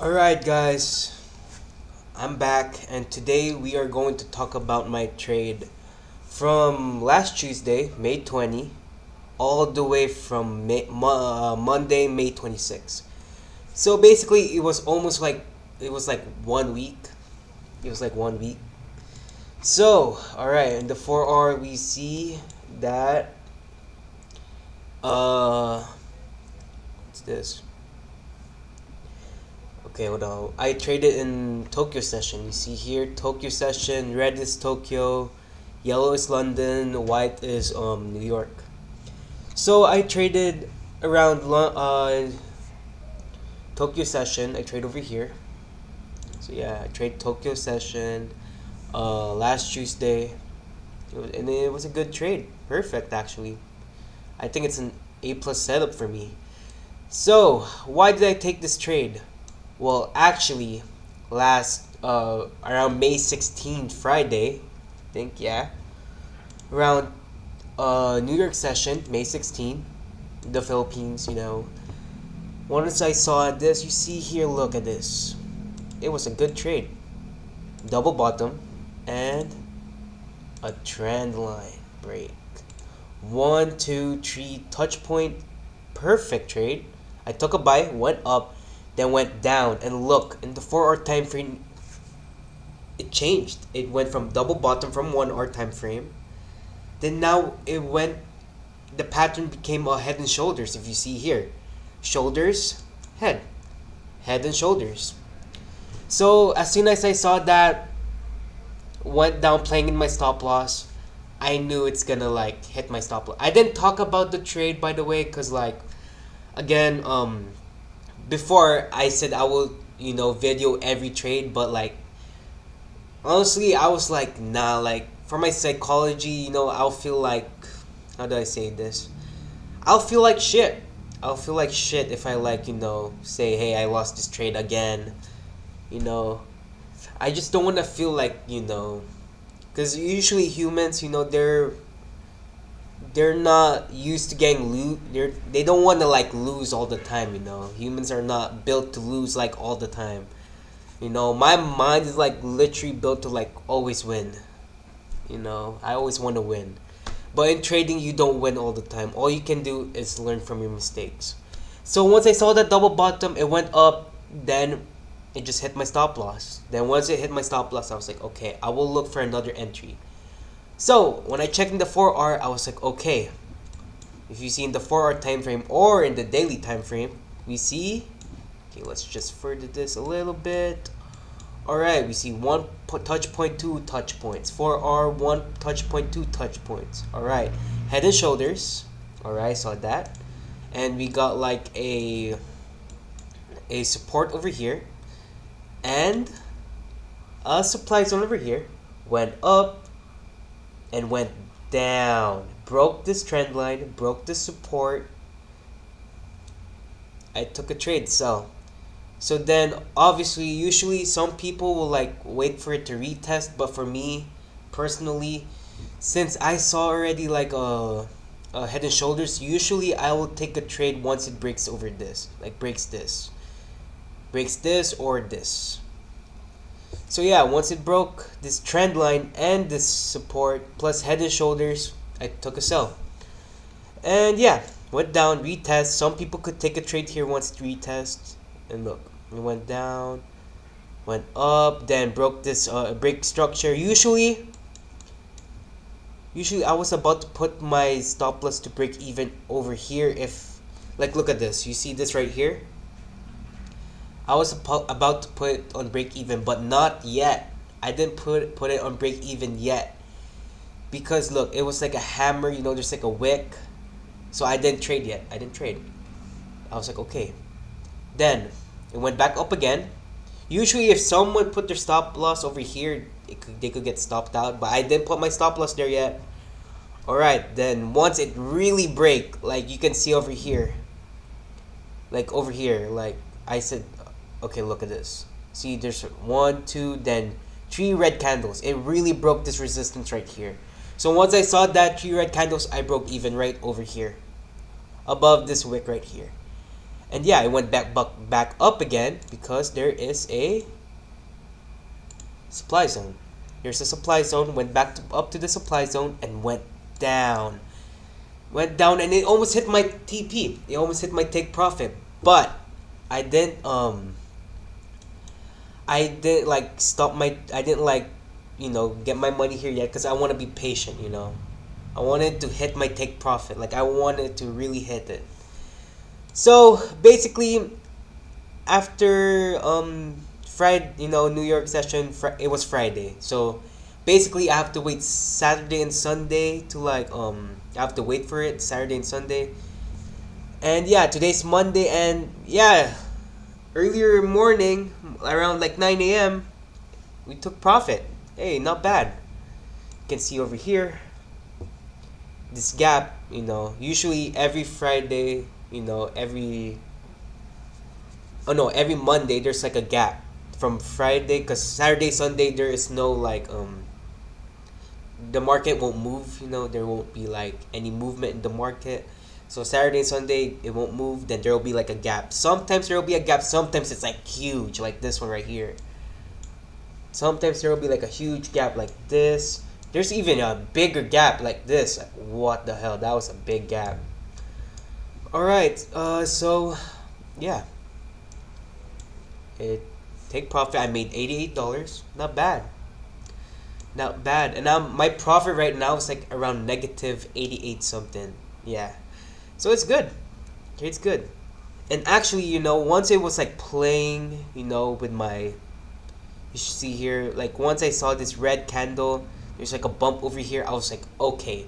Alright, guys, I'm back, and today we are going to talk about my trade from last Tuesday, May 20, all the way from Monday, May 26. So basically, it was like 1 week. It was like 1 week. So, alright, in the 4 hour, we see that, uh, what's this? Okay, hold on. I traded in Tokyo session. You see here, Tokyo session. Red is Tokyo, yellow is London, white is New York. So I traded around Tokyo session. I trade over here. So yeah, I trade Tokyo session last Tuesday, and it was a good trade. Perfect, actually. I think it's an A plus setup for me. So why did I take this trade? Well, actually, last around May 16th, Friday, I think, yeah, around New York session, May 16th, the Philippines, Once I saw this, you see here, look at this. It was a good trade. Double bottom and a trend line break. 1, 2, 3 touch point. Perfect trade. I took a buy, went up, then went down, and look, in the 4 hour time frame, it changed. It went from double bottom from 1 hour time frame. Then now the pattern became a head and shoulders. If you see here, shoulders, head and shoulders. So as soon as I saw that, went down playing in my stop loss, I knew it's gonna like hit my stop loss. I didn't talk about the trade, by the way, because like, again, before I said I will, video every trade, but like, honestly, I was like, nah, like, for my psychology, I'll feel like, how do I say this? I'll feel like shit. I'll feel like shit if I like, say, hey, I lost this trade again. You know, I just don't want to feel like, because usually humans, they're not used to getting they don't want to like lose all the time. Humans are not built to lose like all the time. My mind is like literally built to like always win. I always want to win. But in trading, you don't win all the time. All you can do is learn from your mistakes. So once I saw that double bottom, it went up, then it just hit my stop loss. Then once it hit my stop loss, I was like, okay, I will look for another entry. So when I checked in the 4 hour, I was like, okay, if you see in the 4 hour time frame or in the daily time frame, we see, okay, let's just further this a little bit. Alright, we see one touch point, 2 touch points. 4 hour, 1 touch point, 2 touch points. Alright, head and shoulders. Alright, saw that. And we got like a support over here. And a supply zone over here. Went up and went down. Broke this trend line, broke the support. I took a trade, sell. So then, obviously, usually some people will like wait for it to retest, but for me, personally, since I saw already like a head and shoulders, usually I will take a trade once it breaks over this, like breaks this or this. So yeah, once it broke this trend line and this support plus head and shoulders, I took a sell. And yeah, went down, retest. Some people could take a trade here once it retests. And look, it went down, went up, then broke this break structure. Usually I was about to put my stop loss to break even over here. If, like, look at this. You see this right here? I was about to put it on break even, but not yet. I didn't put it on break even yet. Because look, it was like a hammer, there's like a wick. So I didn't trade yet. I was like, okay. Then it went back up again. Usually if someone put their stop loss over here, they could get stopped out, but I didn't put my stop loss there yet. Alright, then once it really break, like you can see over here, like I said, okay, look at this. See, there's 1, 2, then 3 red candles. It really broke this resistance right here. So once I saw that 3 red candles, I broke even right over here, above this wick right here. And yeah, it went back up again because there is a supply zone. Here's a supply zone, went back up to the supply zone and went down. Went down and it almost hit my TP. It almost hit my take profit. But I didn't like stop my I didn't like get my money here yet because I want to be patient, I wanted to hit my take profit. Like I wanted to really hit it. So basically after Friday, New York session, it was Friday. So basically I have to wait Saturday and Sunday to I have to wait for it Saturday and Sunday. And yeah, today's Monday, and yeah, earlier morning around like 9 a.m. we took profit. Hey, not bad. You can see over here this gap, usually every Friday, every Monday there's like a gap from Friday, because Saturday, Sunday there is no the market won't move, there won't be like any movement in the market. So Saturday, Sunday it won't move, then there will be like a gap. Sometimes there will be a gap, sometimes it's like huge, like this one right here. Sometimes there will be like a huge gap like this. There's even a bigger gap like this. Like, what the hell? That was a big gap. Alright, so yeah. Take profit. I made $88. Not bad. Not bad. And now my profit right now is like around negative 88 something. Yeah. So it's good. It's good. And actually, once it was like playing, with my, you should see here, like once I saw this red candle, there's like a bump over here, I was like, okay.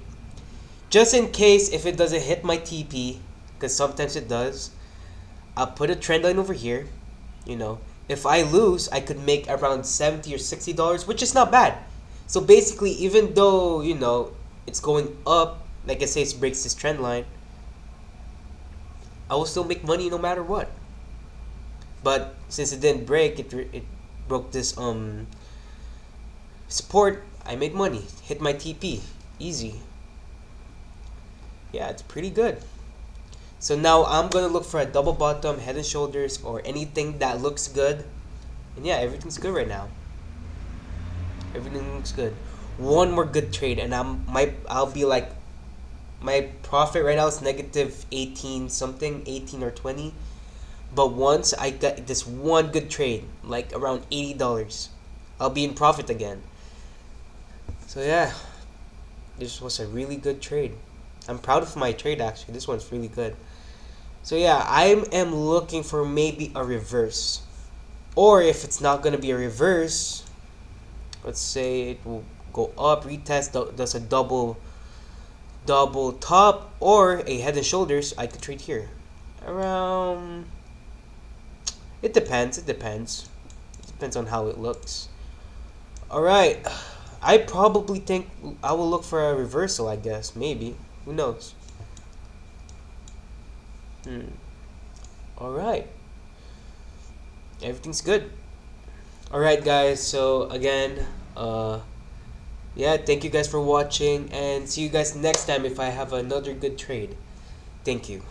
Just in case if it doesn't hit my TP, because sometimes it does, I'll put a trend line over here, If I lose, I could make around $70 or $60, which is not bad. So basically, even though, it's going up, like I say, it breaks this trend line, I will still make money no matter what. But since it didn't break, it broke this support, I made money. Hit my TP. Easy. Yeah, it's pretty good. So now I'm gonna look for a double bottom, head and shoulders, or anything that looks good. And yeah, everything's good right now. Everything looks good. One more good trade and I'll be like, my profit right now is negative 18 something, 18 or 20. But once I got this one good trade, like around $80, I'll be in profit again. So yeah, this was a really good trade. I'm proud of my trade actually. This one's really good. So yeah, I am looking for maybe a reverse. Or if it's not gonna be a reverse, let's say it will go up, retest, does a double top or a head and shoulders, I could trade here. Around, it depends on how it looks. Alright, I probably think I will look for a reversal, I guess. Maybe. Who knows? Alright. Everything's good. Alright guys, so again, yeah, thank you guys for watching and see you guys next time if I have another good trade. Thank you.